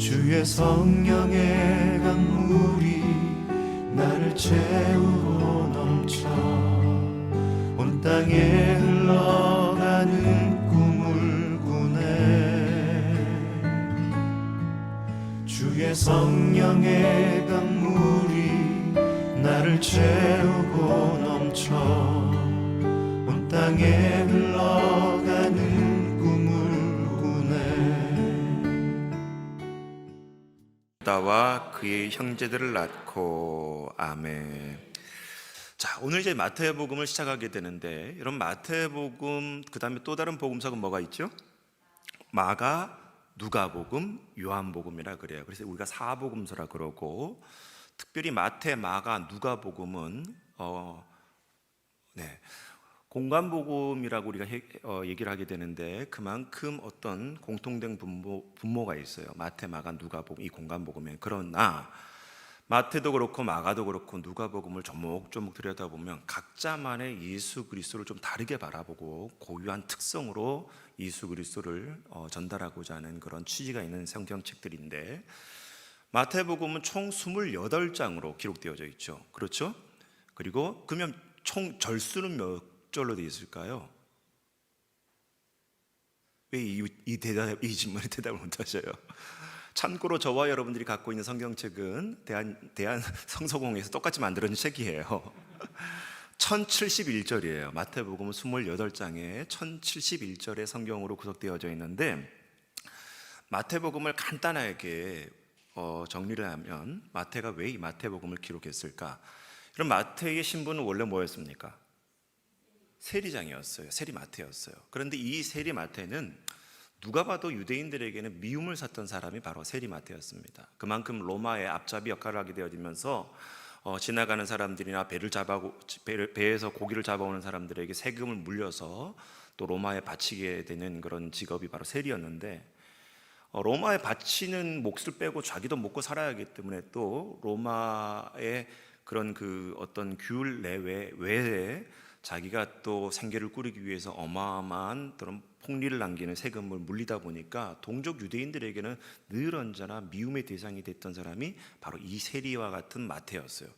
주의 성령의 강물이 나를 채우고 넘쳐 온 땅에 흘러가는 꿈을 꾸네. 주의 성령의 강물이 나를 채우고 넘쳐 온 땅에 흘러가는 꿈을 꾸네. 다와 그의 형제들을 낳고. 아멘. 자, 오늘 이제 마태복음을 시작하게 되는데, 여러분 마태복음 그 다음에 또 다른 복음서가 뭐가 있죠? 마가, 누가복음, 요한복음이라 그래요. 그래서 우리가 사복음서라 그러고, 특별히 마태, 마가, 누가복음은 공관복음이라고 우리가 얘기를 하게 되는데, 그만큼 어떤 공통된 분모가 있어요. 마태, 마가, 누가복음, 이 공관복음에. 그러나 마태도 그렇고 마가도 그렇고 누가복음을 조목조목 들여다보면 각자만의 예수 그리스도를 좀 다르게 바라보고 고유한 특성으로 예수 그리스도를 전달하고자 하는 그런 취지가 있는 성경책들인데, 마태복음은 총 28장으로 기록되어져 있죠. 그렇죠? 그리고 그러면 총 절수는 몇 절로 되어 있을까요? 왜 이 질문에 대답을 못하셔요? 참고로 저와 여러분들이 갖고 있는 성경책은 대한 성서공회에서 똑같이 만들어진 책이에요. 1071절이에요. 마태복음은 28장에 1071절의 성경으로 구성되어져 있는데, 마태복음을 간단하게 정리를 하면 마태가 왜 이 마태복음을 기록했을까? 그럼 마태의 신분은 원래 뭐였습니까? 세리장이었어요. 세리마태였어요. 그런데 이 세리마태는 누가 봐도 유대인들에게는 미움을 샀던 사람이 바로 세리마태였습니다. 그만큼 로마의 앞잡이 역할을 하게 되어지면서 지나가는 사람들이나 배에서 고기를 잡아오는 사람들에게 세금을 물려서 또 로마에 바치게 되는 그런 직업이 바로 세리였는데, 로마에 바치는 몫을 빼고 자기도 먹고 살아야 하기 때문에 또 로마의 그런 그 어떤 규율 외에 자기가 또 생계를 꾸리기 위해서 어마어마한 그런 폭리를 남기는 세금을 물리다 보니까 동족 유대인들에게는 늘 언제나 미움의 대상이 됐던 사람이 바로 이 세리와 같은 마태였어요.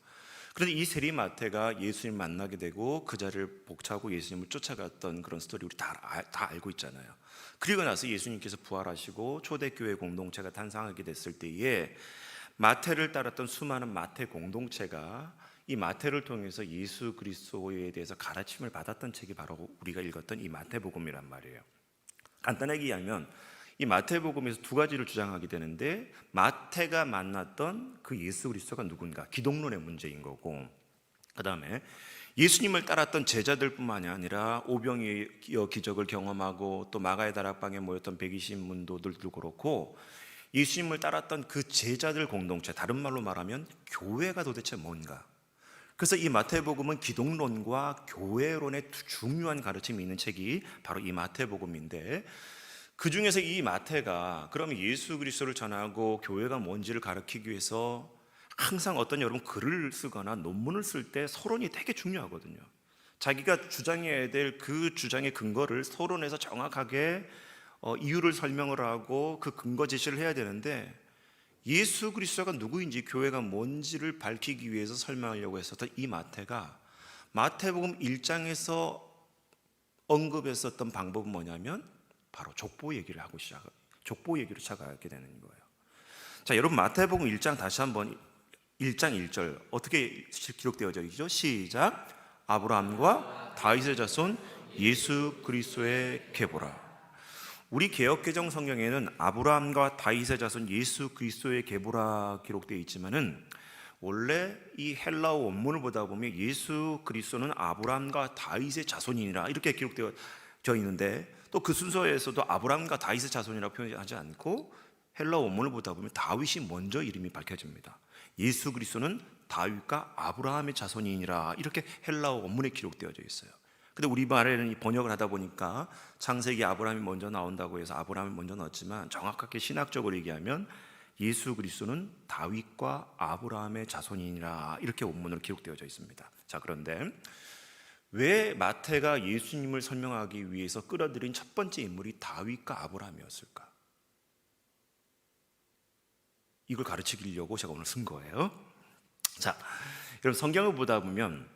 그런데 이 세리 마태가 예수님 만나게 되고 그 자리를 복차고 예수님을 쫓아갔던 그런 스토리 우리 다 알고 있잖아요. 그리고 나서 예수님께서 부활하시고 초대교회 공동체가 탄생하게 됐을 때에 마태를 따랐던 수많은 마태 공동체가 이 마태를 통해서 예수 그리스도에 대해서 가르침을 받았던 책이 바로 우리가 읽었던 이 마태복음이란 말이에요. 간단하게 얘기하면 이 마태복음에서 두 가지를 주장하게 되는데, 마태가 만났던 그 예수 그리스도가 누군가, 기독론의 문제인 거고, 그 다음에 예수님을 따랐던 제자들뿐만이 아니라 오병이어 기적을 경험하고 또 마가의 다락방에 모였던 120문도들도 그렇고 예수님을 따랐던 그 제자들 공동체, 다른 말로 말하면 교회가 도대체 뭔가. 그래서 이 마태복음은 기독론과 교회론의 중요한 가르침이 있는 책이 바로 이 마태복음인데, 그 중에서 이 마태가 그러면 예수 그리스도를 전하고 교회가 뭔지를 가르치기 위해서 항상 여러분 글을 쓰거나 논문을 쓸 때 서론이 되게 중요하거든요. 자기가 주장해야 될 그 주장의 근거를 서론에서 정확하게 이유를 설명을 하고 그 근거 제시를 해야 되는데, 예수 그리스도가 누구인지 교회가 뭔지를 밝히기 위해서 설명하려고 했었던 이 마태가 마태복음 1장에서 언급했었던 방법은 뭐냐면 바로 족보 얘기를 시작하게 되는 거예요. 자, 여러분 마태복음 1장 다시 한번 1장 1절 어떻게 기록되어져 있죠? 시작. 아브라함과 다윗의 자손 예수 그리스도의 계보라. 우리 개역개정 성경에는 아브라함과 다윗의 자손 예수 그리스도의 계보라 기록되어 있지만은 원래 이 헬라어 원문을 보다 보면 예수 그리스도는 아브라함과 다윗의 자손이니라 이렇게 기록되어 있는데, 또 그 순서에서도 아브라함과 다윗의 자손이라고 표현하지 않고 헬라어 원문을 보다 보면 다윗이 먼저 이름이 밝혀집니다. 예수 그리스도는 다윗과 아브라함의 자손이니라 이렇게 헬라어 원문에 기록되어져 있어요. 근데 우리말에는 번역을 하다 보니까 창세기 아브라함이 먼저 나온다고 해서 아브라함이 먼저 넣었지만, 정확하게 신학적으로 얘기하면 예수 그리스도는 다윗과 아브라함의 자손이니라 이렇게 원문으로 기록되어져 있습니다. 자, 그런데 왜 마태가 예수님을 설명하기 위해서 끌어들인 첫 번째 인물이 다윗과 아브라함이었을까? 이걸 가르치려고 제가 오늘 쓴 거예요. 자, 여러분 성경을 보다 보면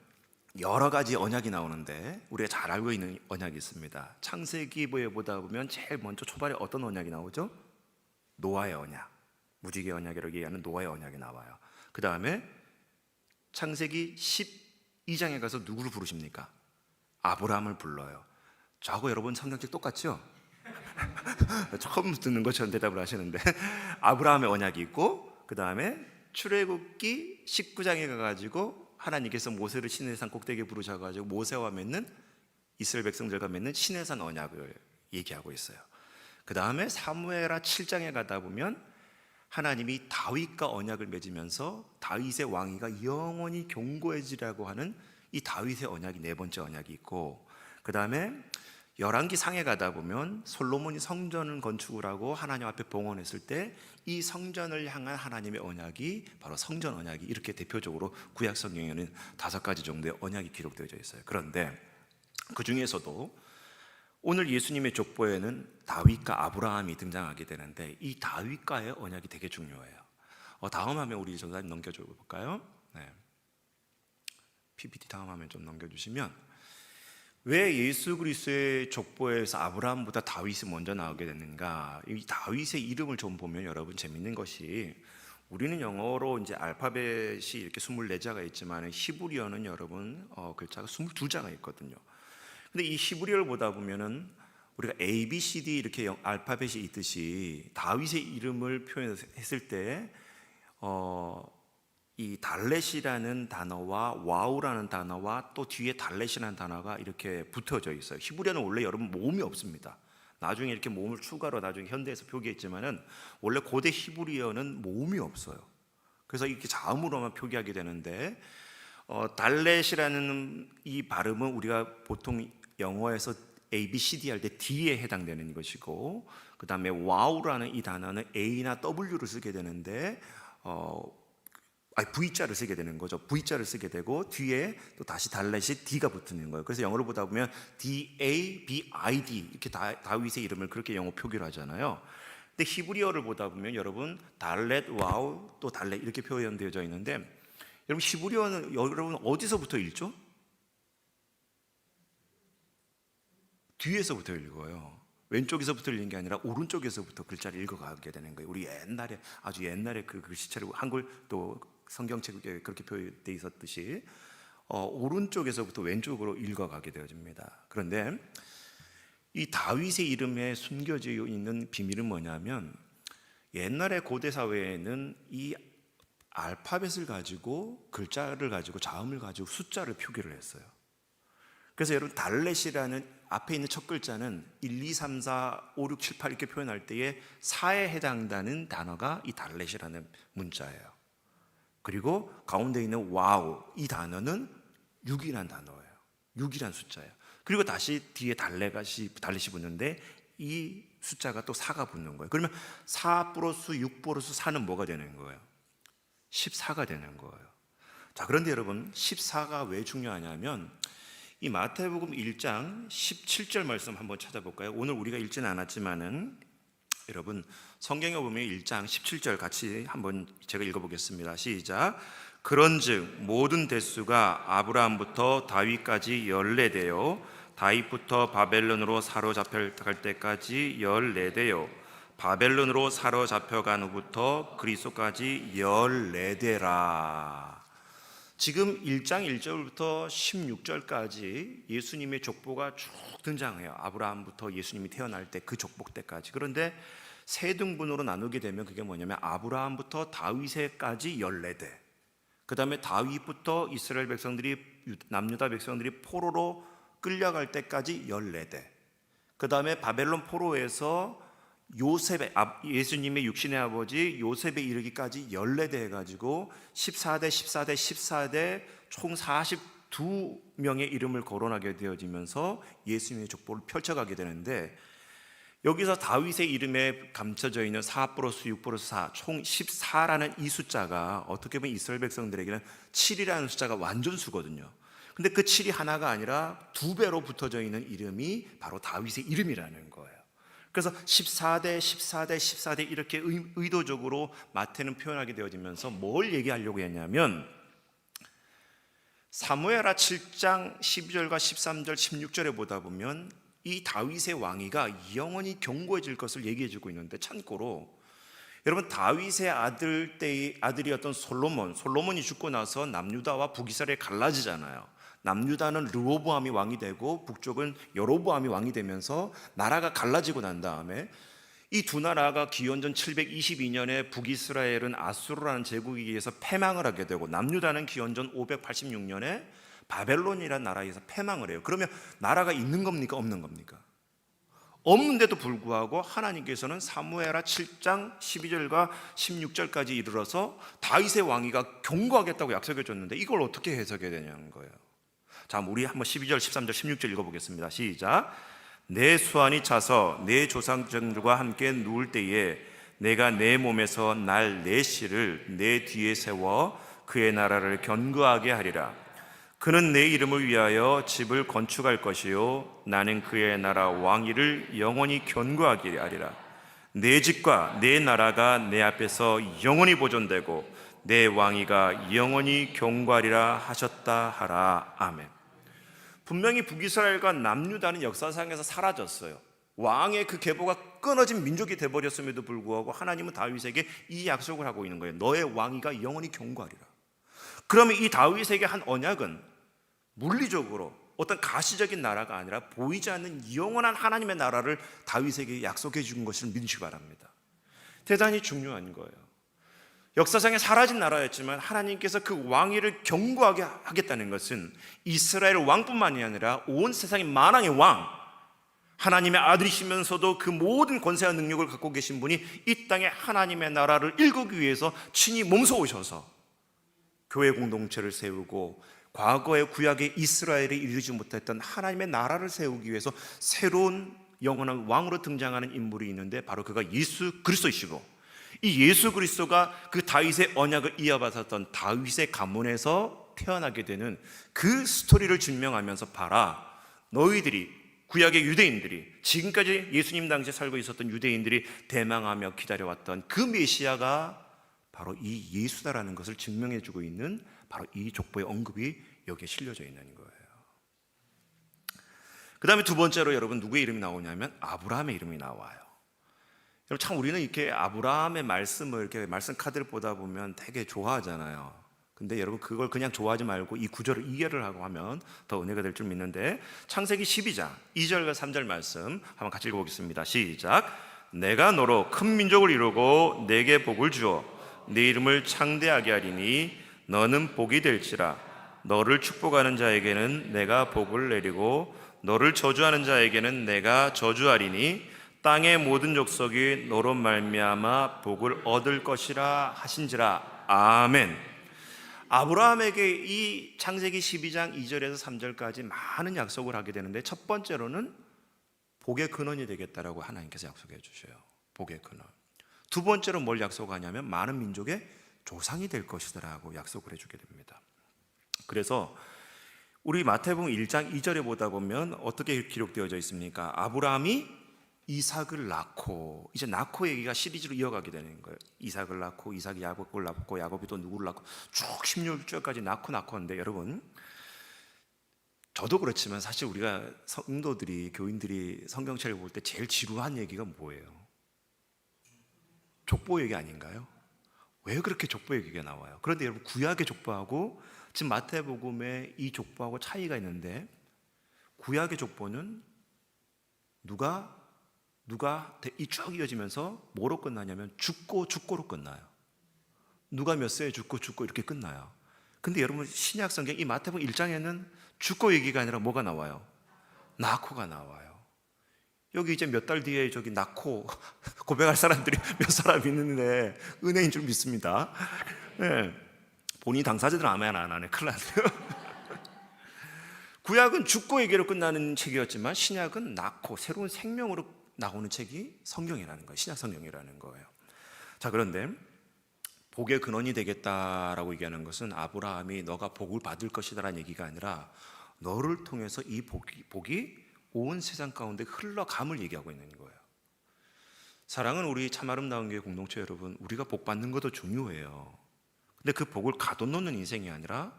여러 가지 언약이 나오는데 우리가 잘 알고 있는 언약이 있습니다. 창세기에 보다 보면 제일 먼저 초반에 어떤 언약이 나오죠? 노아의 언약, 무지개 언약이라고 얘기하는 노아의 언약이 나와요. 그 다음에 창세기 12장에 가서 누구를 부르십니까? 아브라함을 불러요. 저하고 여러분 성경책 똑같죠? 처음 듣는 것처럼 대답을 하시는데 아브라함의 언약이 있고, 그 다음에 출애굽기 19장에 가가지고 하나님께서 모세를 시내산 꼭대기에 부르셔가지고 모세와 맺는, 이스라엘 백성들과 맺는 시내산 언약을 얘기하고 있어요. 그 다음에 사무엘하 7장에 가다 보면 하나님이 다윗과 언약을 맺으면서 다윗의 왕위가 영원히 견고해지라고 하는 이 다윗의 언약이 네 번째 언약이 있고, 그 다음에 열왕기 상에 가다 보면 솔로몬이 성전을 건축을 하고 하나님 앞에 봉헌했을 때 이 성전을 향한 하나님의 언약이 바로 성전 언약이, 이렇게 대표적으로 구약 성경에는 5가지 정도의 언약이 기록되어 있어요. 그런데 그 중에서도 오늘 예수님의 족보에는 다윗과 아브라함이 등장하게 되는데 이 다윗과의 언약이 되게 중요해요. 다음 화면 우리 전사님 넘겨줘 볼까요? 네. PPT 다음 화면 좀 넘겨주시면, 왜 예수 그리스도의 족보에서 아브라함보다 다윗이 먼저 나오게 됐는가? 이 다윗의 이름을 좀 보면 여러분 재밌는 것이, 우리는 영어로 이제 알파벳이 이렇게 24자가 있지만 히브리어는 여러분 글자가 22자가 있거든요. 근데 이 히브리어를 보다 보면은 우리가 A, B, C, D 이렇게 알파벳이 있듯이 다윗의 이름을 표현했을 때 이 달렛이라는 단어와 와우라는 단어와 또 뒤에 달렛이라는 단어가 이렇게 붙어져 있어요. 히브리어는 원래 여러분 모음이 없습니다. 나중에 이렇게 모음을 추가로 나중에 현대에서 표기했지만은 원래 고대 히브리어는 모음이 없어요. 그래서 이렇게 자음으로만 표기하게 되는데 달렛이라는 이 발음은 우리가 보통 영어에서 A, B, C, D 할 때 D에 해당되는 것이고, 그 다음에 와우라는 이 단어는 A나 W를 쓰게 되는데 V자를 쓰게 되는 거죠. V자를 쓰게 되고 뒤에 또 다시 달렛이 D가 붙는 거예요. 그래서 영어로 보다 보면 D-A-B-I-D 이렇게 다윗의 이름을 그렇게 영어 표기를 하잖아요. 근데 히브리어를 보다 보면 여러분 달렛, 와우, 또 달렛 이렇게 표현되어져 있는데, 여러분 히브리어는 여러분 어디서부터 읽죠? 뒤에서부터 읽어요. 왼쪽에서부터 읽는 게 아니라 오른쪽에서부터 글자를 읽어가게 되는 거예요. 우리 옛날에 아주 옛날에 그 글씨체를 한글 또 성경책에 그렇게 표현되어 있었듯이 오른쪽에서부터 왼쪽으로 읽어가게 되어집니다. 그런데 이 다윗의 이름에 숨겨져 있는 비밀은 뭐냐면, 옛날에 고대 사회에는 이 알파벳을 가지고 글자를 가지고 자음을 가지고 숫자를 표기를 했어요. 그래서 여러분 달렛이라는 앞에 있는 첫 글자는 1, 2, 3, 4, 5, 6, 7, 8 이렇게 표현할 때에 4에 해당되는 단어가 이 달렛이라는 문자예요. 그리고 가운데 있는 와우, 이 단어는 6이라는 단어예요. 6이라는 숫자예요. 그리고 다시 뒤에 달렛이 붙는데 이 숫자가 또 4가 붙는 거예요. 그러면 4 플러스 6 플러스 4는 뭐가 되는 거예요? 14가 되는 거예요. 자, 그런데 여러분 14가 왜 중요하냐면, 이 마태복음 1장 17절 말씀 한번 찾아볼까요? 오늘 우리가 읽지는 않았지만은 여러분 성경에 보면 1장 17절 같이 한번 제가 읽어보겠습니다. 시작. 그런즉 모든 대수가 아브라함부터 다윗까지 14대요 다윗부터 바벨론으로 사로잡혀갈 때까지 14대요 바벨론으로 사로잡혀간 후부터 그리스도까지 14대라. 지금 1장 1절부터 16절까지 예수님의 족보가 쭉 등장해요. 아브라함부터 예수님이 태어날 때 그 족보 때까지. 그런데 세 등분으로 나누게 되면 그게 뭐냐면 아브라함부터 다윗에까지 14대, 그 다음에 다윗부터 이스라엘 백성들이, 남유다 백성들이 포로로 끌려갈 때까지 14대, 그 다음에 바벨론 포로에서 요셉의 예수님의 육신의 아버지 요셉에 이르기까지 14대 해가지고 14대, 14대, 14대 총 42명의 이름을 거론하게 되어지면서 예수님의 족보를 펼쳐가게 되는데, 여기서 다윗의 이름에 감춰져 있는 4 플러스 6 플러스 4 총 14라는 이 숫자가 어떻게 보면 이스라엘 백성들에게는 7이라는 숫자가 완전수거든요. 근데 그 7이 하나가 아니라 2배로 붙어져 있는 이름이 바로 다윗의 이름이라는 거예요. 그래서 14대, 14대, 14대 이렇게 의도적으로 마태는 표현하게 되어지면서 뭘 얘기하려고 했냐면 사무엘하 7장 12절과 13절, 16절에 보다 보면 이 다윗의 왕위가 영원히 견고해질 것을 얘기해 주고 있는데, 참고로 여러분 다윗의 아들이었던 솔로몬이 죽고 나서 남유다와 북이스라엘이 갈라지잖아요. 남유다는 르호보암이 왕이 되고 북쪽은 여로보암이 왕이 되면서 나라가 갈라지고 난 다음에 이 두 나라가 기원전 722년에 북이스라엘은 아수르라는 제국에 의해서 패망을 하게 되고 남유다는 기원전 586년에 바벨론이라는 나라에서 패망을 해요. 그러면 나라가 있는 겁니까? 없는 겁니까? 없는데도 불구하고 하나님께서는 사무엘하 7장 12절과 16절까지 이르러서 다윗의 왕위가 견고하겠다고 약속해 줬는데 이걸 어떻게 해석해야 되냐는 거예요. 자, 우리 한번 12절, 13절, 16절 읽어보겠습니다. 시작. 내 수완이 차서 내 조상들과 함께 누울 때에 내가 내 몸에서 날 내 씨를 내 뒤에 세워 그의 나라를 견고하게 하리라. 그는 내 이름을 위하여 집을 건축할 것이요 나는 그의 나라 왕위를 영원히 견고하게 하리라. 내 집과 내 나라가 내 앞에서 영원히 보존되고 내 왕위가 영원히 견고하리라 하셨다 하라. 아멘. 분명히 북이스라엘과 남유다는 역사상에서 사라졌어요. 왕의 그 계보가 끊어진 민족이 되어버렸음에도 불구하고 하나님은 다윗에게 이 약속을 하고 있는 거예요. 너의 왕위가 영원히 견고하리라. 그러면 이 다윗에게 한 언약은 물리적으로 어떤 가시적인 나라가 아니라 보이지 않는 영원한 하나님의 나라를 다윗에게 약속해 준 것을 믿으시기 바랍니다. 대단히 중요한 거예요. 역사상에 사라진 나라였지만 하나님께서 그 왕위를 견고하게 하겠다는 것은 이스라엘 왕뿐만이 아니라 온 세상의 만왕의 왕, 하나님의 아들이시면서도 그 모든 권세와 능력을 갖고 계신 분이 이 땅에 하나님의 나라를 일구기 위해서 친히 몸소 오셔서 교회 공동체를 세우고 과거의 구약의 이스라엘이 이루지 못했던 하나님의 나라를 세우기 위해서 새로운 영원한 왕으로 등장하는 인물이 있는데 바로 그가 예수 그리스도이시고, 이 예수 그리스도가 그 다윗의 언약을 이어받았던 다윗의 가문에서 태어나게 되는 그 스토리를 증명하면서 봐라, 너희들이 구약의 유대인들이 지금까지 예수님 당시에 살고 있었던 유대인들이 대망하며 기다려왔던 그 메시아가 바로 이 예수다라는 것을 증명해주고 있는 바로 이 족보의 언급이 여기에 실려져 있는 거예요. 그 다음에 두 번째로 여러분 누구의 이름이 나오냐면 아브라함의 이름이 나와요. 여러분 참 우리는 이렇게 아브라함의 말씀을 이렇게 말씀 카드를 보다 보면 되게 좋아하잖아요. 근데 여러분 그걸 그냥 좋아하지 말고 이 구절을 이해를 하고 하면 더 은혜가 될 줄 믿는데, 창세기 12장 2절과 3절 말씀 한번 같이 읽어보겠습니다. 시작. 내가 너로 큰 민족을 이루고 내게 복을 주어 내 이름을 창대하게 하리니 너는 복이 될지라. 너를 축복하는 자에게는 내가 복을 내리고 너를 저주하는 자에게는 내가 저주하리니 땅의 모든 족속이 너로 말미암아 복을 얻을 것이라 하신지라. 아멘. 아브라함에게 이 창세기 12장 2절에서 3절까지 많은 약속을 하게 되는데, 첫 번째로는 복의 근원이 되겠다라고 하나님께서 약속해 주셔요. 복의 근원. 두 번째로 뭘 약속하냐면 많은 민족의 조상이 될 것이라고 약속을 해주게 됩니다. 그래서 우리 마태복음 1장 2절에 보다 보면 어떻게 기록되어져 있습니까? 아브라함이 이삭을 낳고, 이제 낳고 얘기가 시리즈로 이어가게 되는 거예요. 이삭을 낳고 이삭이 야곱을 낳고 야곱이 또 누구를 낳고 쭉 16절까지 낳고 하는데, 여러분 저도 그렇지만 사실 우리가 성도들이, 교인들이 성경책을 볼 때 제일 지루한 얘기가 뭐예요? 족보 얘기 아닌가요? 왜 그렇게 족보 얘기가 나와요? 그런데 여러분 구약의 족보하고 지금 마태복음의 이 족보하고 차이가 있는데, 구약의 족보는 누가 이 쭉 이어지면서 뭐로 끝나냐면 죽고로 끝나요. 누가 몇 세에 죽고 이렇게 끝나요. 근데 여러분 신약 성경 이 마태복음 1장에는 죽고 얘기가 아니라 뭐가 나와요? 낳고가 나와요. 여기 이제 몇 달 뒤에 저기 낳고 고백할 사람들이 몇 사람 있는데 은혜인 줄 믿습니다. 네. 본인 당사자들은 아멘 안 하네. 큰일 났네요. 구약은 죽고 얘기로 끝나는 책이었지만 신약은 낳고 새로운 생명으로 나오는 책이 성경이라는 거예요. 신약 성경이라는 거예요. 자, 그런데 복의 근원이 되겠다라고 얘기하는 것은 아브라함이 너가 복을 받을 것이다라는 얘기가 아니라 너를 통해서 이 복이 온 세상 가운데 흘러감을 얘기하고 있는 거예요. 사랑은 우리 참 아름다운 교회 공동체 여러분, 우리가 복 받는 것도 중요해요. 근데 그 복을 가둬놓는 인생이 아니라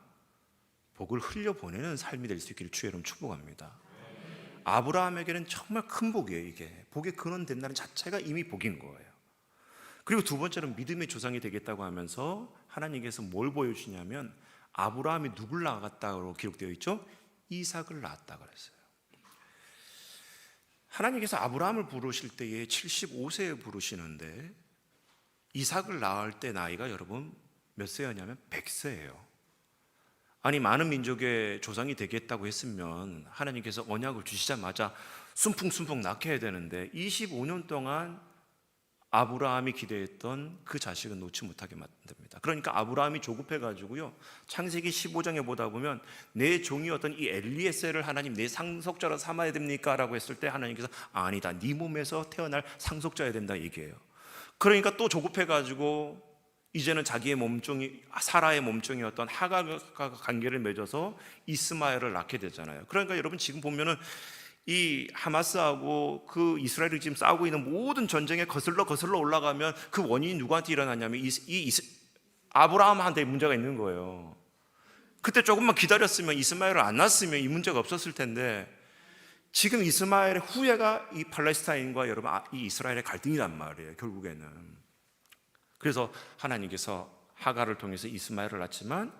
복을 흘려보내는 삶이 될 수 있기를 주의 이름 축복합니다. 아브라함에게는 정말 큰 복이에요. 이게 복의 근원 된다는 자체가 이미 복인 거예요. 그리고 두 번째는 믿음의 조상이 되겠다고 하면서 하나님께서 뭘 보여주냐면 아브라함이 누굴 낳았다고 기록되어 있죠? 이삭을 낳았다 그랬어요. 하나님께서 아브라함을 부르실 때에 75세에 부르시는데 이삭을 낳을 때 나이가 여러분 몇 세였냐면 100세예요. 아니 많은 민족의 조상이 되겠다고 했으면 하나님께서 언약을 주시자마자 순풍순풍 낳게 해야 되는데 25년 동안 아브라함이 기대했던 그 자식은 놓지 못하게 만듭니다. 그러니까 아브라함이 조급해가지고요, 창세기 15장에 보다 보면 내 종이었던 이 엘리에셀을 하나님 내 상속자로 삼아야 됩니까? 라고 했을 때 하나님께서 아니다, 네 몸에서 태어날 상속자여야 된다 얘기해요. 그러니까 또 조급해가지고 이제는 자기의 몸종이 사라의 몸종이었던 하갈과 관계를 맺어서 이스마엘을 낳게 되잖아요. 그러니까 여러분 지금 보면은 이 하마스하고 그 이스라엘이 지금 싸우고 있는 모든 전쟁에 거슬러 올라가면 그 원인이 누구한테 일어나냐면 아브라함한테 문제가 있는 거예요. 그때 조금만 기다렸으면 이스마엘을 안 낳았으면 이 문제가 없었을 텐데 지금 이스마엘의 후예가 이 팔레스타인과 여러분 이 이스라엘의 갈등이란 말이에요. 결국에는. 그래서 하나님께서 하갈을 통해서 이스마엘을 낳지만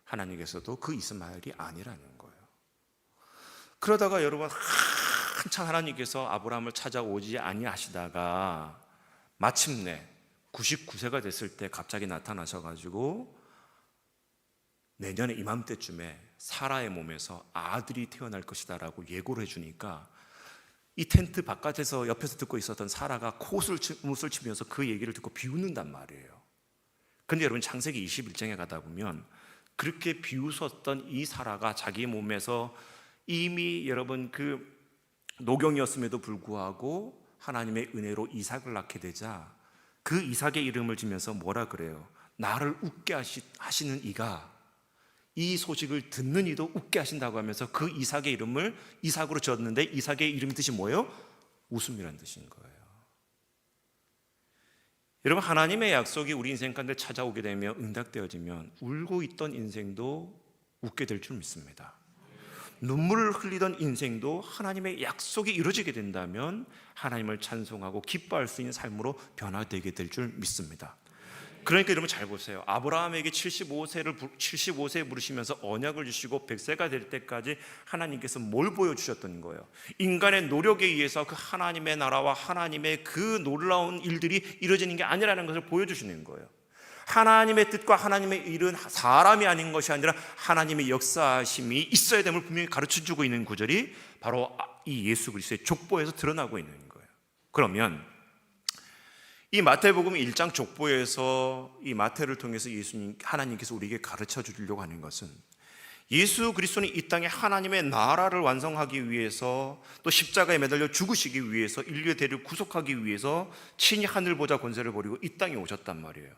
하나님께서도 그 이스마엘이 아니라는 거예요. 그러다가 여러분 한참 하나님께서 아브라함을 찾아오지 아니하시다가 마침내 99세가 됐을 때 갑자기 나타나셔가지고 내년에 이맘때쯤에 사라의 몸에서 아들이 태어날 것이다라고 예고를 해주니까 이 텐트 바깥에서 옆에서 듣고 있었던 사라가 코웃을 치면서 그 얘기를 듣고 비웃는단 말이에요. 근데 여러분 창세기 21장에 가다 보면 그렇게 비웃었던 이 사라가 자기 몸에서 이미 여러분 그 노경이었음에도 불구하고 하나님의 은혜로 이삭을 낳게 되자 그 이삭의 이름을 지면서 뭐라 그래요? 나를 웃게 하시는 이가, 이 소식을 듣는 이도 웃게 하신다고 하면서 그 이삭의 이름을 이삭으로 지었는데 이삭의 이름 뜻이 뭐예요? 웃음이라는 뜻인 거예요. 여러분 하나님의 약속이 우리 인생 가운데 찾아오게 되면 응답되어지면 울고 있던 인생도 웃게 될 줄 믿습니다. 눈물을 흘리던 인생도 하나님의 약속이 이루어지게 된다면 하나님을 찬송하고 기뻐할 수 있는 삶으로 변화되게 될 줄 믿습니다. 그러니까 여러분 잘 보세요. 아브라함에게 75세에 부르시면서 언약을 주시고 100세가 될 때까지 하나님께서 뭘 보여주셨던 거예요? 인간의 노력에 의해서 그 하나님의 나라와 하나님의 그 놀라운 일들이 이루어지는 게 아니라는 것을 보여주시는 거예요. 하나님의 뜻과 하나님의 일은 사람이 아닌 것이 아니라 하나님의 역사심이 있어야 됨을 분명히 가르쳐주고 있는 구절이 바로 이 예수 그리스도의 족보에서 드러나고 있는 거예요. 그러면 이 마태복음 1장 족보에서 이 마태를 통해서 하나님께서 우리에게 가르쳐 주려고 하는 것은 예수 그리스도는 이 땅에 하나님의 나라를 완성하기 위해서 또 십자가에 매달려 죽으시기 위해서 인류의 대를 구속하기 위해서 친히 하늘 보좌 권세를 버리고 이 땅에 오셨단 말이에요.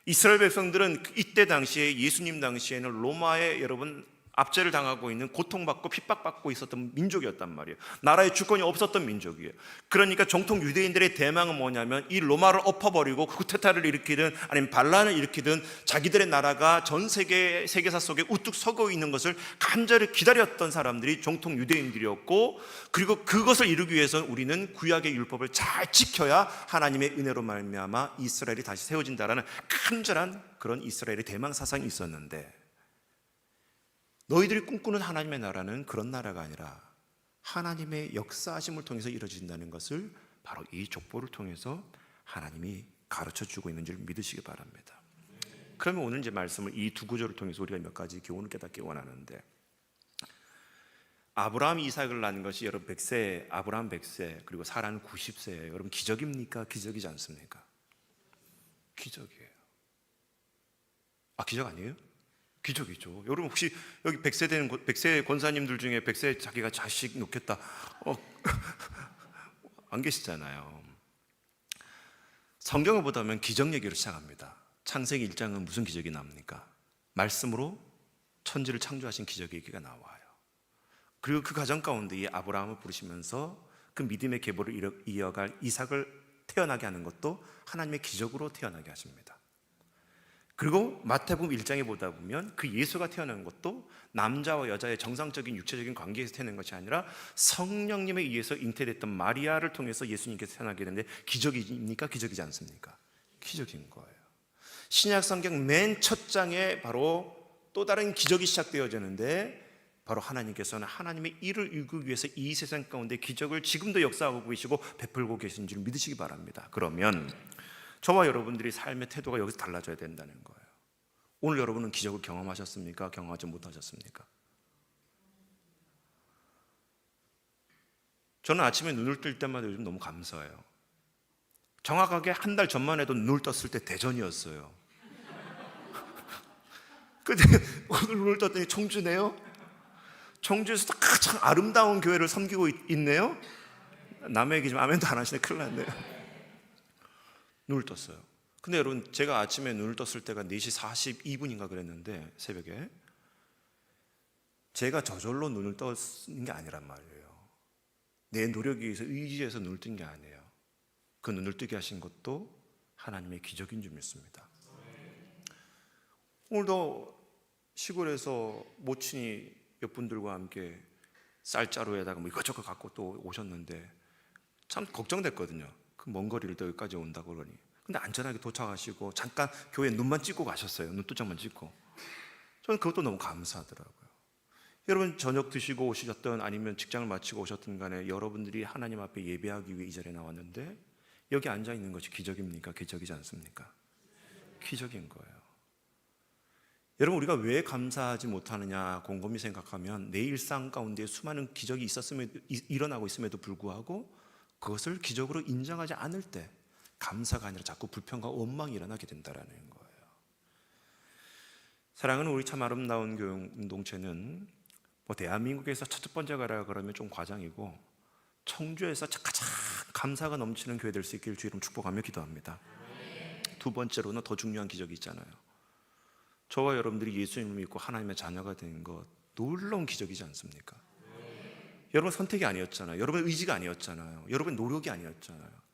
이스라엘 백성들은 이때 당시에 예수님 당시에는 로마의 여러분 압제를 당하고 있는 고통받고 핍박받고 있었던 민족이었단 말이에요. 나라의 주권이 없었던 민족이에요. 그러니까 정통 유대인들의 대망은 뭐냐면 이 로마를 엎어버리고 쿠데타를 일으키든 아니면 반란을 일으키든 자기들의 나라가 전 세계사 속에 우뚝 서고 있는 것을 간절히 기다렸던 사람들이 정통 유대인들이었고, 그리고 그것을 이루기 위해서는 우리는 구약의 율법을 잘 지켜야 하나님의 은혜로 말미암아 이스라엘이 다시 세워진다라는 간절한 그런 이스라엘의 대망 사상이 있었는데, 너희들이 꿈꾸는 하나님의 나라는 그런 나라가 아니라 하나님의 역사하심을 통해서 이루어진다는 것을 바로 이 족보를 통해서 하나님이 가르쳐주고 있는 줄 믿으시기 바랍니다. 그러면 오늘 이제 말씀을 이 두 구절을 통해서 우리가 몇 가지 교훈을 깨닫기 원하는데, 아브라함이 이삭을 낳은 것이 여러분 100세, 아브라함 100세, 그리고 사라는 90세예요. 여러분 기적입니까? 기적이지 않습니까? 기적이에요. 기적 아니에요? 기적이죠. 여러분 혹시 여기 100세 권사님들 중에 100세 자기가 자식 놓겠다 안 계시잖아요. 성경을 보다 보면 기적 얘기로 시작합니다. 창세기 1장은 무슨 기적이 나옵니까? 말씀으로 천지를 창조하신 기적 얘기가 나와요. 그리고 그 과정 가운데 이 아브라함을 부르시면서 그 믿음의 계보를 이어갈 이삭을 태어나게 하는 것도 하나님의 기적으로 태어나게 하십니다. 그리고 마태복음 1장에 보다 보면 그 예수가 태어난 것도 남자와 여자의 정상적인 육체적인 관계에서 태어난 것이 아니라 성령님에 의해서 잉태됐던 마리아를 통해서 예수님께서 태어나게 되는데, 기적입니까? 기적이지 않습니까? 기적인 거예요. 신약 성경 맨 첫 장에 바로 또 다른 기적이 시작되어지는데, 바로 하나님께서는 하나님의 일을 이루기 위해서 이 세상 가운데 기적을 지금도 역사하고 계시고 베풀고 계신 줄 믿으시기 바랍니다. 그러면 저와 여러분들이 삶의 태도가 여기서 달라져야 된다는 거예요. 오늘 여러분은 기적을 경험하셨습니까? 경험하지 못하셨습니까? 저는 아침에 눈을 뜰 때마다 요즘 너무 감사해요. 정확하게 한 달 전만 해도 눈을 떴을 때 대전이었어요. 근데 오늘 눈을 떴더니 청주네요. 청주에서 가장 아름다운 교회를 섬기고 있네요. 남의 얘기 좀 아멘도 안 하시네. 큰일 났네요. 눈을 떴어요. 근데 여러분, 제가 아침에 눈을 떴을 때가 4시 42분인가 그랬는데, 새벽에 제가 저절로 눈을 떴는 게 아니란 말이에요. 내 노력에 의해서 의지해서 눈을 뜬 게 아니에요. 그 눈을 뜨게 하신 것도 하나님의 기적인 줄 믿습니다. 오늘도 시골에서 모친이 몇 분들과 함께 쌀자루에다가 뭐 이것저것 갖고 또 오셨는데 참 걱정됐거든요. 그 먼 거리를 또 여기까지 온다고 그러니. 근데 안전하게 도착하시고 잠깐 교회 눈만 찍고 가셨어요. 눈도장만 찍고. 저는 그것도 너무 감사하더라고요. 여러분, 저녁 드시고 오셨던, 아니면 직장을 마치고 오셨던 간에 여러분들이 하나님 앞에 예배하기 위해 이 자리에 나왔는데, 여기 앉아 있는 것이 기적입니까? 기적이지 않습니까? 기적인 거예요. 여러분, 우리가 왜 감사하지 못하느냐 곰곰이 생각하면, 내 일상 가운데 수많은 기적이 일어나고 있음에도 불구하고 그것을 기적으로 인정하지 않을 때 감사가 아니라 자꾸 불평과 원망이 일어나게 된다는 거예요. 사랑하는 우리 참 아름다운 교회공동체는 대한민국에서 첫 번째가라 그러면 좀 과장이고, 청주에서 가장 감사가 넘치는 교회 될 수 있기를 주의 이름 축복하며 기도합니다. 두 번째로는 더 중요한 기적이 있잖아요. 저와 여러분들이 예수님을 믿고 하나님의 자녀가 된 것, 놀라운 기적이지 않습니까? 여러분 선택이 아니었잖아요. 여러분 의지가 아니었잖아요. 여러분 노력이 아니었잖아요.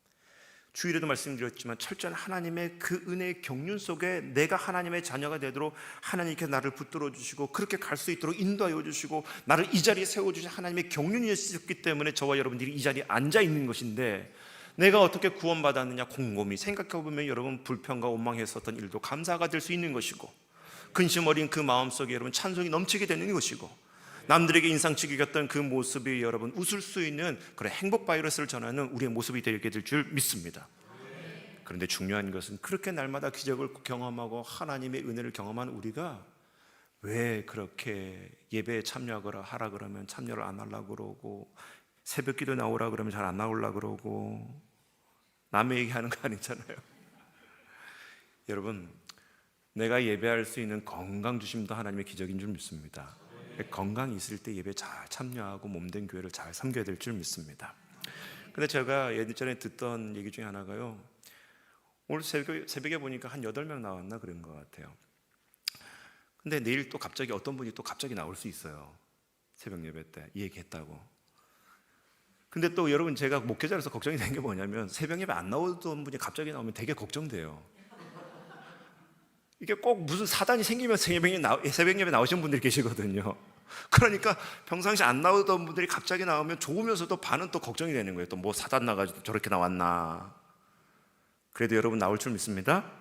주일에도 말씀드렸지만 철저한 하나님의 그 은혜의 경륜 속에 내가 하나님의 자녀가 되도록 하나님께 나를 붙들어 주시고, 그렇게 갈 수 있도록 인도하여 주시고, 나를 이 자리에 세워주신 하나님의 경륜이었기 때문에 저와 여러분들이 이 자리에 앉아 있는 것인데, 내가 어떻게 구원받았느냐 곰곰이 생각해보면 여러분, 불평과 원망했었던 일도 감사가 될 수 있는 것이고, 근심 어린 그 마음속에 여러분 찬송이 넘치게 되는 것이고, 남들에게 인상치게 겼던 그 모습이 여러분 웃을 수 있는 그런 행복 바이러스를 전하는 우리의 모습이 되게 될 줄 믿습니다. 그런데 중요한 것은 그렇게 날마다 기적을 경험하고 하나님의 은혜를 경험한 우리가 왜 그렇게 예배에 하라 그러면 참여를 안 하려고 그러고, 새벽 기도 나오라 그러면 잘 안 나오려고 그러고, 남의 얘기하는 거 아니잖아요. 여러분, 내가 예배할 수 있는 건강 주심도 하나님의 기적인 줄 믿습니다. 건강이 있을 때 예배 잘 참여하고 몸된 교회를 잘 섬겨야 될 줄 믿습니다. 근데 제가 예전에 듣던 얘기 중에 하나가요, 오늘 새벽에 보니까 한 8명 나왔나 그런 것 같아요. 근데 내일 또 갑자기 어떤 분이 또 갑자기 나올 수 있어요. 새벽 예배 때 이 얘기했다고. 근데 또 여러분, 제가 목회자로서 걱정이 되는 게 뭐냐면, 새벽 예배 안 나오던 분이 갑자기 나오면 되게 걱정돼요. 이게 꼭 무슨 사단이 생기면 새벽 예배 나오신 분들이 계시거든요. 그러니까 평상시 안 나오던 분들이 갑자기 나오면 좋으면서도 반은 또 걱정이 되는 거예요. 또 뭐 사단 나가지고 저렇게 나왔나. 그래도 여러분 나올 줄 믿습니다.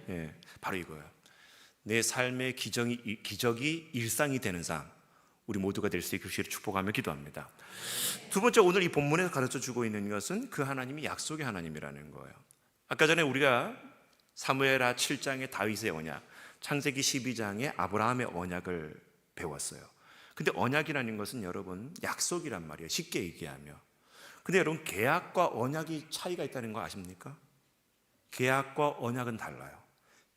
예, 바로 이거예요. 내 삶의 기적이 일상이 되는 삶, 우리 모두가 될 수 있게 주시기를 축복하며 기도합니다. 두 번째, 오늘 이 본문에서 가르쳐주고 있는 것은 그 하나님이 약속의 하나님이라는 거예요. 아까 전에 우리가 사무엘하 7장의 다윗의 언약, 창세기 12장의 아브라함의 언약을 배웠어요. 근데 언약이라는 것은 여러분 약속이란 말이에요. 쉽게 얘기하며. 근데 여러분, 계약과 언약이 차이가 있다는 거 아십니까? 계약과 언약은 달라요.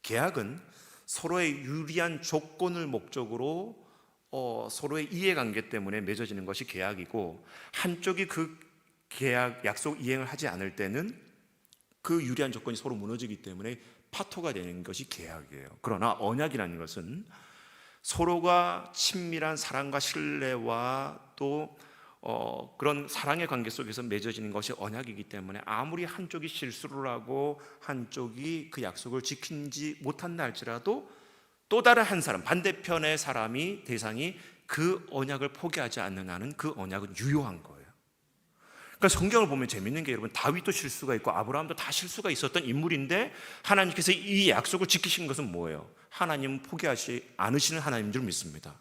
계약은 서로의 유리한 조건을 목적으로 서로의 이해관계 때문에 맺어지는 것이 계약이고, 한쪽이 그 계약, 약속 이행을 하지 않을 때는 그 유리한 조건이 서로 무너지기 때문에 파토가 되는 것이 계약이에요. 그러나 언약이라는 것은 서로가 친밀한 사랑과 신뢰와 또 그런 사랑의 관계 속에서 맺어지는 것이 언약이기 때문에 아무리 한쪽이 실수를 하고 한쪽이 그 약속을 지키지 못한다 할지라도 또 다른 한 사람, 반대편의 사람이, 대상이 그 언약을 포기하지 않는 한은 그 언약은 유효한 거예요. 그러니까 성경을 보면 재밌는 게, 여러분, 다윗도 실수가 있고 아브라함도 다 실수가 있었던 인물인데 하나님께서 이 약속을 지키신 것은 뭐예요? 하나님은 포기하지 않으시는 하나님인 줄 믿습니다.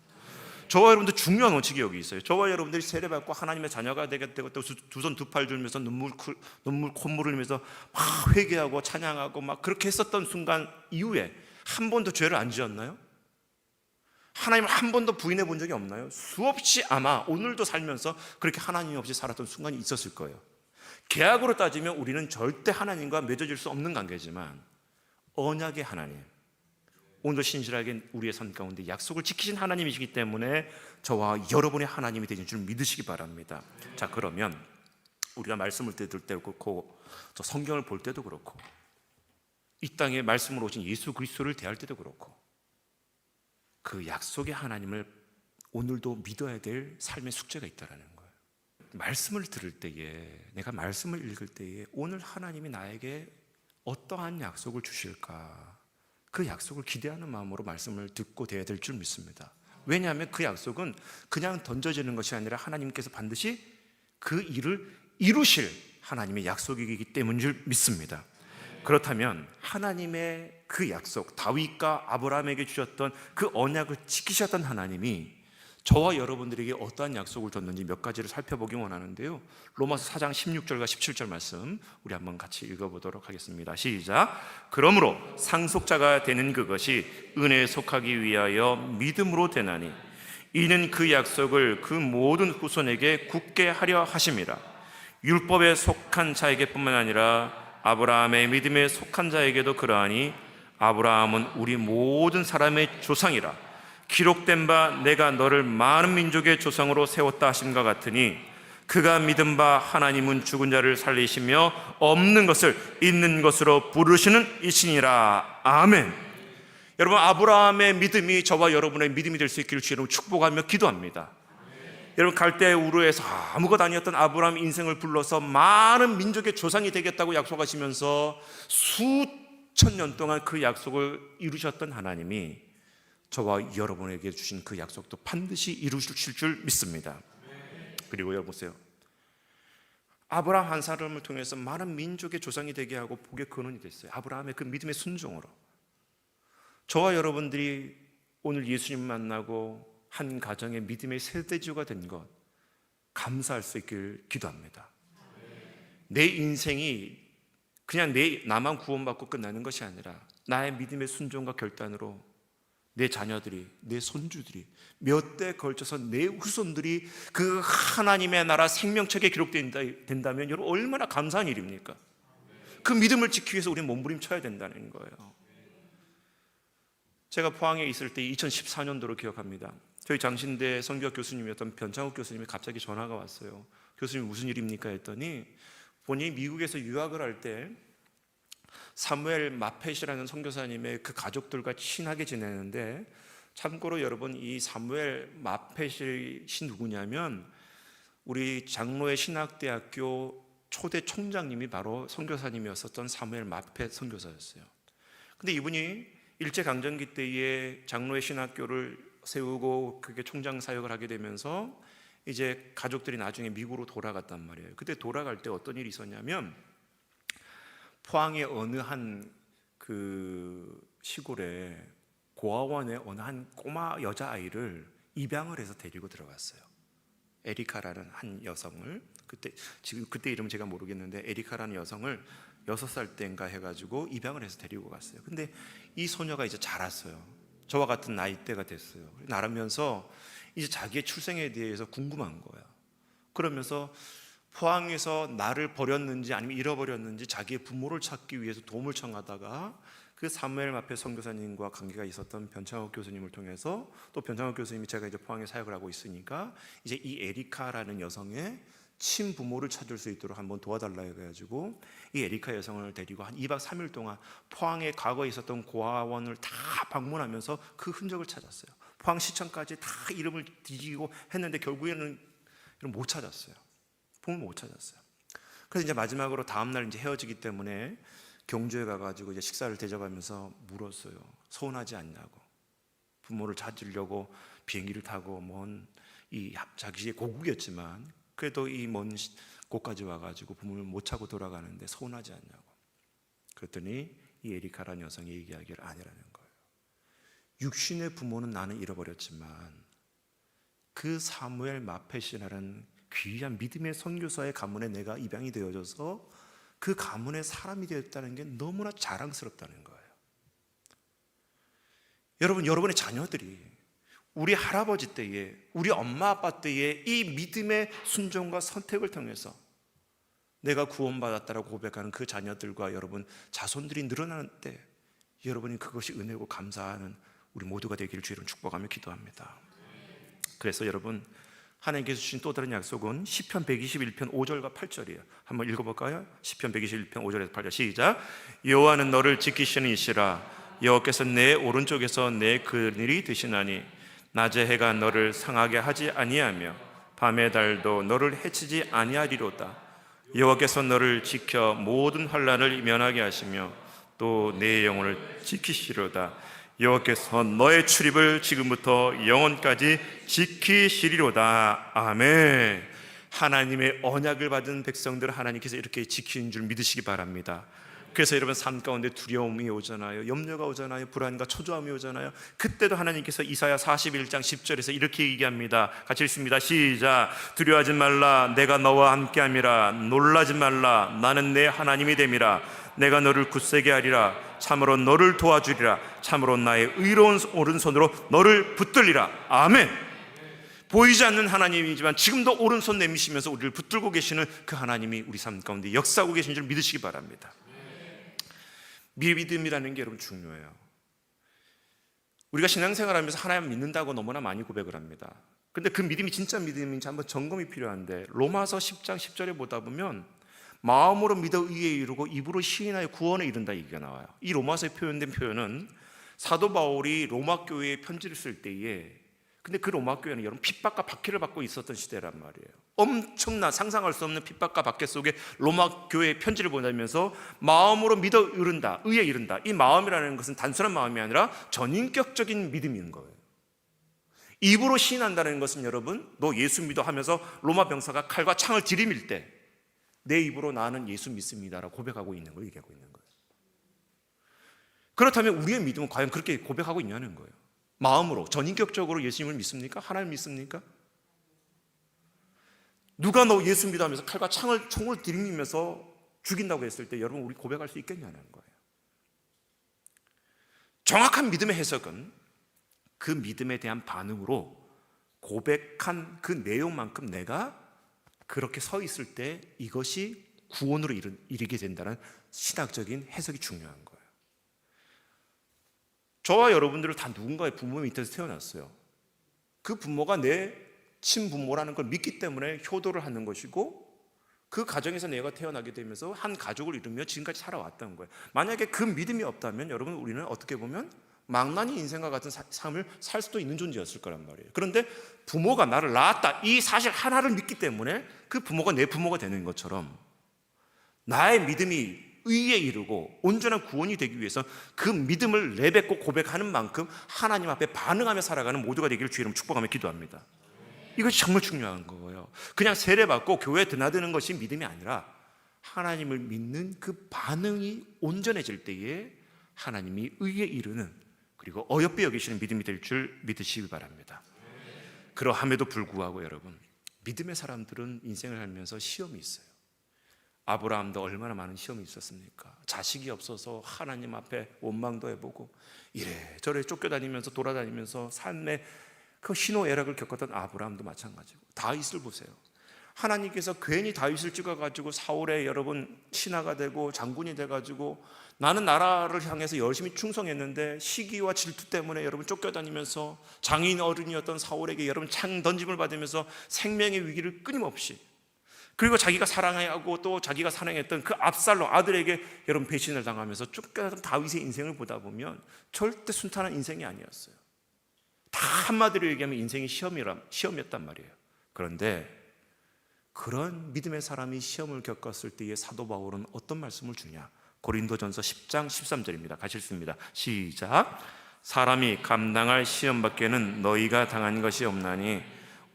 저와 여러분들 중요한 원칙이 여기 있어요. 저와 여러분들이 세례받고 하나님의 자녀가 되겠다고 두 손 두 팔 들면서 눈물 콧물을 흘리면서 막 회개하고 찬양하고 막 그렇게 했었던 순간 이후에 한 번도 죄를 안 지었나요? 하나님을 한 번도 부인해 본 적이 없나요? 수없이 아마 오늘도 살면서 그렇게 하나님 없이 살았던 순간이 있었을 거예요. 계약으로 따지면 우리는 절대 하나님과 맺어질 수 없는 관계지만 언약의 하나님, 오늘도 신실하게 우리의 삶 가운데 약속을 지키신 하나님이시기 때문에 저와 여러분의 하나님이 되신 줄 믿으시기 바랍니다. 자, 그러면 우리가 말씀을 들을 때도 그렇고 또 성경을 볼 때도 그렇고 이 땅에 말씀으로 오신 예수 그리스도를 대할 때도 그렇고 그 약속의 하나님을 오늘도 믿어야 될 삶의 숙제가 있다는 거예요. 말씀을 들을 때에, 내가 말씀을 읽을 때에 오늘 하나님이 나에게 어떠한 약속을 주실까, 그 약속을 기대하는 마음으로 말씀을 듣고 대해야 될 줄 믿습니다. 왜냐하면 그 약속은 그냥 던져지는 것이 아니라 하나님께서 반드시 그 일을 이루실 하나님의 약속이기 때문인 줄 믿습니다. 그렇다면 하나님의 그 약속, 다윗과 아브라함에게 주셨던 그 언약을 지키셨던 하나님이 저와 여러분들에게 어떠한 약속을 줬는지 몇 가지를 살펴보기 원하는데요. 로마서 4장 16절과 17절 말씀 우리 한번 같이 읽어보도록 하겠습니다. 시작. 그러므로 상속자가 되는 그것이 은혜에 속하기 위하여 믿음으로 되나니 이는 그 약속을 그 모든 후손에게 굳게 하려 하심이라. 율법에 속한 자에게뿐만 아니라 아브라함의 믿음에 속한 자에게도 그러하니 아브라함은 우리 모든 사람의 조상이라. 기록된 바 내가 너를 많은 민족의 조상으로 세웠다 하심과 같으니 그가 믿은 바 하나님은 죽은 자를 살리시며 없는 것을 있는 것으로 부르시는 이시니라. 아멘. 여러분, 아브라함의 믿음이 저와 여러분의 믿음이 될 수 있기를 주님으로 축복하며 기도합니다. 여러분, 갈대아 우르에서 아무것도 아니었던 아브라함 인생을 불러서 많은 민족의 조상이 되겠다고 약속하시면서 수천 년 동안 그 약속을 이루셨던 하나님이 저와 여러분에게 주신 그 약속도 반드시 이루실 줄 믿습니다. 그리고 여러분 보세요. 아브라함 한 사람을 통해서 많은 민족의 조상이 되게 하고 복의 근원이 됐어요. 아브라함의 그 믿음의 순종으로 저와 여러분들이 오늘 예수님 만나고 한 가정의 믿음의 세대주가 된 것 감사할 수 있길 기도합니다. 내 인생이 그냥 나만 구원받고 끝나는 것이 아니라 나의 믿음의 순종과 결단으로 내 자녀들이, 내 손주들이 몇 대 걸쳐서 내 후손들이 그 하나님의 나라 생명책에 기록된다면 여러분 얼마나 감사한 일입니까? 그 믿음을 지키기 위해서 우리는 몸부림쳐야 된다는 거예요. 제가 포항에 있을 때 2014년도로 기억합니다. 저희 장신대 성교학 교수님이었던 변창욱 교수님이 갑자기 전화가 왔어요. 교수님 무슨 일입니까? 했더니 본인이 미국에서 유학을 할 때 사무엘 마펫이라는 선교사님의 그 가족들과 친하게 지내는데, 참고로 여러분 이 사무엘 마펫이 누구냐면 우리 장로의 신학대학교 초대 총장님이 바로 선교사님이었었던 사무엘 마펫 선교사였어요. 근데 이분이 일제강점기 때에 장로의 신학교를 세우고 그게 총장 사역을 하게 되면서 이제 가족들이 나중에 미국으로 돌아갔단 말이에요. 그때 돌아갈 때 어떤 일이 있었냐면 포항의 어느 한 그 시골에 고아원의 어느 한 꼬마 여자아이를 입양을 해서 데리고 들어갔어요. 에리카라는 한 여성을, 그때 이름 제가 모르겠는데 에리카라는 여성을 6살 때인가 해가지고 입양을 해서 데리고 갔어요. 근데 이 소녀가 이제 자랐어요. 저와 같은 나이대가 됐어요. 나르면서 이제 자기의 출생에 대해서 궁금한 거야. 그러면서 포항에서 나를 버렸는지 아니면 잃어버렸는지 자기의 부모를 찾기 위해서 도움을 청하다가 그 사무엘 마펫 선교사님과 관계가 있었던 변창욱 교수님을 통해서, 또 변창욱 교수님이 제가 이제 포항에 사역을 하고 있으니까 이제 이 에리카라는 여성의 친부모를 찾을 수 있도록 한번 도와달라 해가지고 이 에리카 여성을 데리고 한 2박 3일 동안 포항에 과거에 있었던 고아원을 다 방문하면서 그 흔적을 찾았어요. 포항시청까지 다 이름을 뒤지고 했는데 결국에는 못 찾았어요. 부모를 못 찾았어요. 그래서 이제 마지막으로 다음날 이제 헤어지기 때문에 경주에 가가지고 이제 식사를 대접하면서 물었어요. 서운하지 않냐고. 부모를 찾으려고 비행기를 타고 이 자기의 고국이었지만 그래도 이 먼 곳까지 와가지고 부모를 못 찾고 돌아가는데 서운하지 않냐고. 그랬더니 이 에리카라는 여성이 얘기하기를 아니라는 거예요. 육신의 부모는 나는 잃어버렸지만 그 사무엘 마펫이라는 귀한 믿음의 선교사의 가문에 내가 입양이 되어져서 그 가문의 사람이 되었다는 게 너무나 자랑스럽다는 거예요. 여러분, 여러분의 자녀들이 우리 할아버지 때에, 우리 엄마 아빠 때에 이 믿음의 순종과 선택을 통해서 내가 구원받았다라고 고백하는 그 자녀들과 여러분 자손들이 늘어나는 때 여러분이 그것이 은혜고 감사하는 우리 모두가 되기를 주의로 축복하며 기도합니다. 그래서 여러분, 하나님께서 주신 또 다른 약속은 시편 121편 5절과 8절이에요. 한번 읽어볼까요? 시편 121편 5절에서 8절 시작. 여호와는 너를 지키시는 이시라. 여호와께서 내 오른쪽에서 내 그늘이 되시나니 낮의 해가 너를 상하게 하지 아니하며 밤의 달도 너를 해치지 아니하리로다. 여호와께서 너를 지켜 모든 환난을 면하게 하시며 또 내 영혼을 지키시리로다. 여호와께서 너의 출입을 지금부터 영원까지 지키시리로다. 아멘. 하나님의 언약을 받은 백성들을 하나님께서 이렇게 지키는 줄 믿으시기 바랍니다. 그래서 여러분 삶 가운데 두려움이 오잖아요. 염려가 오잖아요. 불안과 초조함이 오잖아요. 그때도 하나님께서 이사야 41장 10절에서 이렇게 얘기합니다. 같이 읽습니다. 시작. 두려워하지 말라. 내가 너와 함께함이라. 놀라지 말라. 나는 내 하나님이 됨이라. 내가 너를 굳세게 하리라. 참으로 너를 도와주리라. 참으로 나의 의로운 오른손으로 너를 붙들리라. 아멘. 보이지 않는 하나님이지만 지금도 오른손 내미시면서 우리를 붙들고 계시는 그 하나님이 우리 삶 가운데 역사하고 계신 줄 믿으시기 바랍니다. 믿음이라는 게 여러분 중요해요. 우리가 신앙생활하면서 하나님 믿는다고 너무나 많이 고백을 합니다. 근데 그 믿음이 진짜 믿음인지 한번 점검이 필요한데 로마서 10장 10절에 보다 보면 마음으로 믿어 의에 이르고 입으로 시인하여 구원에 이른다 얘기가 나와요. 이 로마서에 표현된 표현은 사도 바울이 로마 교회에 편지를 쓸 때에, 근데 그 로마 교회는 여러분 핍박과 박해를 받고 있었던 시대란 말이에요. 엄청난 상상할 수 없는 핍박과 박해 속에 로마 교회에 편지를 보내면서 마음으로 믿어 이른다, 의에 이른다. 이 마음이라는 것은 단순한 마음이 아니라 전인격적인 믿음인 거예요. 입으로 시인한다는 것은 여러분, 너 예수 믿어 하면서 로마 병사가 칼과 창을 들이밀 때 내 입으로 나는 예수 믿습니다라고 고백하고 있는 걸 얘기하고 있는 거예요. 그렇다면 우리의 믿음은 과연 그렇게 고백하고 있냐는 거예요. 마음으로 전인격적으로 예수님을 믿습니까? 하나님 믿습니까? 누가 너 예수 믿어 하면서 칼과 총을 들이밀면서 죽인다고 했을 때 여러분 우리 고백할 수 있겠냐는 거예요. 정확한 믿음의 해석은 그 믿음에 대한 반응으로 고백한 그 내용만큼 내가 그렇게 서 있을 때 이것이 구원으로 이르게 된다는 신학적인 해석이 중요한 거예요. 저와 여러분들을 다 누군가의 부모 밑에서 태어났어요. 그 부모가 내 친부모라는 걸 믿기 때문에 효도를 하는 것이고 그 가정에서 내가 태어나게 되면서 한 가족을 이루며 지금까지 살아왔던 거예요. 만약에 그 믿음이 없다면 여러분 우리는 어떻게 보면 망나니 인생과 같은 삶을 살 수도 있는 존재였을 거란 말이에요. 그런데 부모가 나를 낳았다 이 사실 하나를 믿기 때문에 그 부모가 내 부모가 되는 것처럼 나의 믿음이 의에 이르고 온전한 구원이 되기 위해서 그 믿음을 내뱉고 고백하는 만큼 하나님 앞에 반응하며 살아가는 모두가 되기를 주의 이름으로 축복하며 기도합니다. 이것이 정말 중요한 거예요. 그냥 세례받고 교회에 드나드는 것이 믿음이 아니라 하나님을 믿는 그 반응이 온전해질 때에 하나님이 의에 이르는 그리고 어여삐 여기시는 믿음이 될 줄 믿으시기 바랍니다. 그러함에도 불구하고 여러분 믿음의 사람들은 인생을 살면서 시험이 있어요. 아브라함도 얼마나 많은 시험이 있었습니까? 자식이 없어서 하나님 앞에 원망도 해보고 이래저래 쫓겨다니면서 돌아다니면서 삶의 그 희노애락을 겪었던 아브라함도 마찬가지고 다윗을 보세요. 하나님께서 괜히 다윗을 찍어가지고 사울의 여러분 신하가 되고 장군이 돼가지고 나는 나라를 향해서 열심히 충성했는데 시기와 질투 때문에 여러분 쫓겨다니면서 장인 어른이었던 사울에게 여러분 창 던짐을 받으면서 생명의 위기를 끊임없이 그리고 자기가 사랑하고 또 자기가 사랑했던 그 압살롬 아들에게 여러분 배신을 당하면서 쫓겨나던 다윗의 인생을 보다 보면 절대 순탄한 인생이 아니었어요. 다 한마디로 얘기하면 인생이 시험이었단 말이에요. 그런데 그런 믿음의 사람이 시험을 겪었을 때의 사도 바울은 어떤 말씀을 주냐? 고린도전서 10장 13절입니다. 같이 읽습니다. 시작. 사람이 감당할 시험 밖에는 너희가 당한 것이 없나니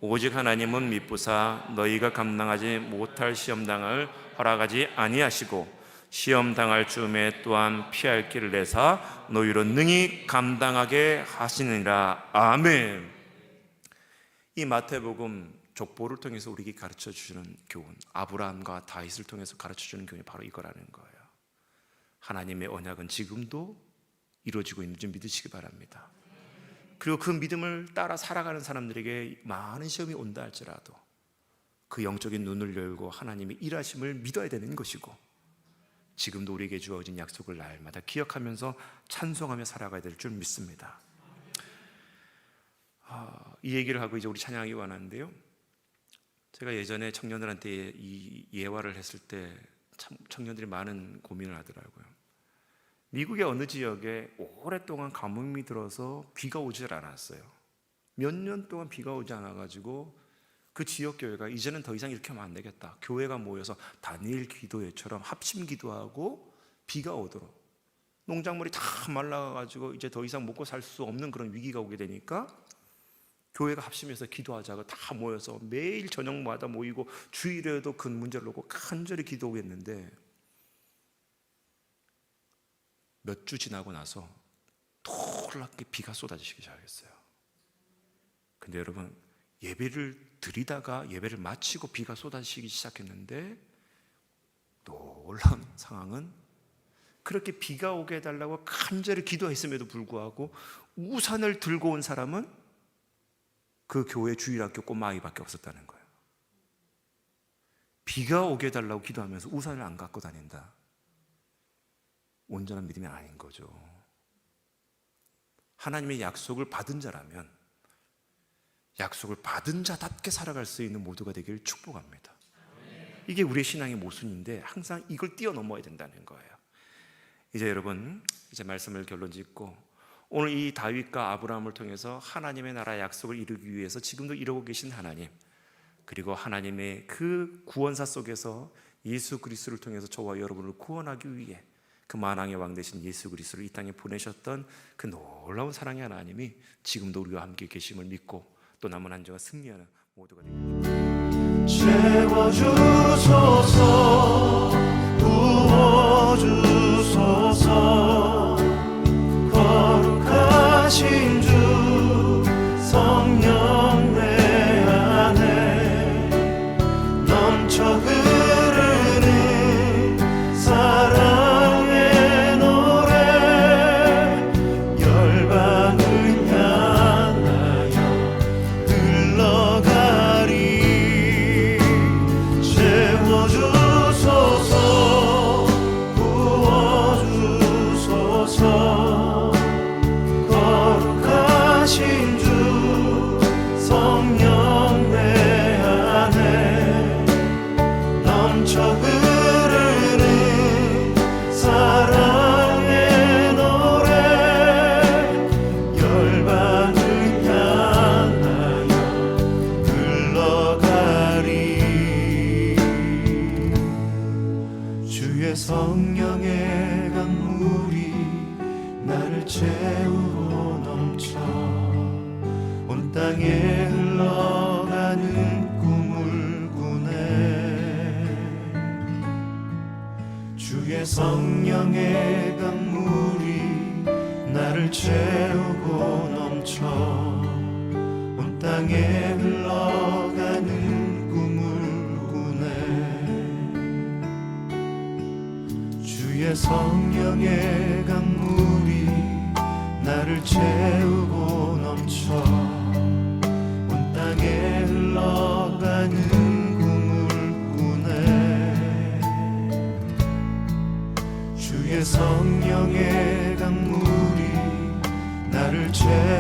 오직 하나님은 미쁘사 너희가 감당하지 못할 시험당을 허락하지 아니하시고 시험 당할 즈음에 또한 피할 길을 내사 너희로 능히 감당하게 하시느니라. 아멘. 이 마태복음 족보를 통해서 우리에게 가르쳐 주시는 교훈, 아브라함과 다윗을 통해서 가르쳐 주는 교훈이 바로 이거라는 거예요. 하나님의 언약은 지금도 이루어지고 있는 줄 믿으시기 바랍니다. 그리고 그 믿음을 따라 살아가는 사람들에게 많은 시험이 온다 할지라도 그 영적인 눈을 열고 하나님의 일하심을 믿어야 되는 것이고, 지금도 우리에게 주어진 약속을 날마다 기억하면서 찬송하며 살아가야 될 줄 믿습니다. 이 얘기를 하고 이제 우리 찬양하기 원하는데요, 제가 예전에 청년들한테 이 예화를 했을 때 참 청년들이 많은 고민을 하더라고요. 미국의 어느 지역에 오랫동안 가뭄이 들어서 비가 오질 않았어요. 몇 년 동안 비가 오지 않아가지고 그 지역 교회가 이제는 더 이상 이렇게 하면 안 되겠다, 교회가 모여서 다니엘 기도회처럼 합심 기도하고 비가 오도록, 농작물이 다 말라가지고 이제 더 이상 먹고 살 수 없는 그런 위기가 오게 되니까 교회가 합심해서 기도하자고 다 모여서 매일 저녁마다 모이고 주일에도 그 문제를 놓고 간절히 기도했는데 몇 주 지나고 나서 놀랍게 비가 쏟아지기 시작했어요. 근데 여러분, 예배를 드리다가 예배를 마치고 비가 쏟아지기 시작했는데 놀라운 상황은, 그렇게 비가 오게 해달라고 간절히 기도했음에도 불구하고 우산을 들고 온 사람은 그 교회 주일학교 꼬마 아이밖에 없었다는 거예요. 비가 오게 해달라고 기도하면서 우산을 안 갖고 다닌다. 온전한 믿음이 아닌 거죠. 하나님의 약속을 받은 자라면 약속을 받은 자답게 살아갈 수 있는 모두가 되기를 축복합니다. 이게 우리의 신앙의 모순인데 항상 이걸 뛰어넘어야 된다는 거예요. 이제 여러분, 이제 말씀을 결론 짓고, 오늘 이 다윗과 아브라함을 통해서 하나님의 나라 약속을 이루기 위해서 지금도 이루고 계신 하나님, 그리고 하나님의 그 구원사 속에서 예수 그리스도를 통해서 저와 여러분을 구원하기 위해 그 만왕의 왕 되신 예수 그리스도를 이 땅에 보내셨던 그 놀라운 사랑의 하나님이 지금도 우리와 함께 계심을 믿고 또 남은 한 주가 승리하는 모두가 되겠습니다. 채워주소서, 부어주소서, 거룩하신 주 성령 내 안에 넘쳐 흐르는 사랑의 노래, 열방을 향하여 흘러가리. 채워주소서, 부어주소서, 거룩하신 주 성령 내 안에 넘쳐 흐르는 사랑의 노래, 열방을 향하여 흘러가리. 주의 성령의 강물이 나를 채우고 넘쳐 온 땅에 흘러가는 꿈을 꾸네. 주의 성령의 강물이 나를 채우고 넘쳐 온 땅에 흘러가는 꿈을 꾸네. 주의 성령의 강물이 나를 채우고 넘쳐 온 땅에 흘러가는 꿈을 꾸네. 주의 성령의 강물이 나를 채우고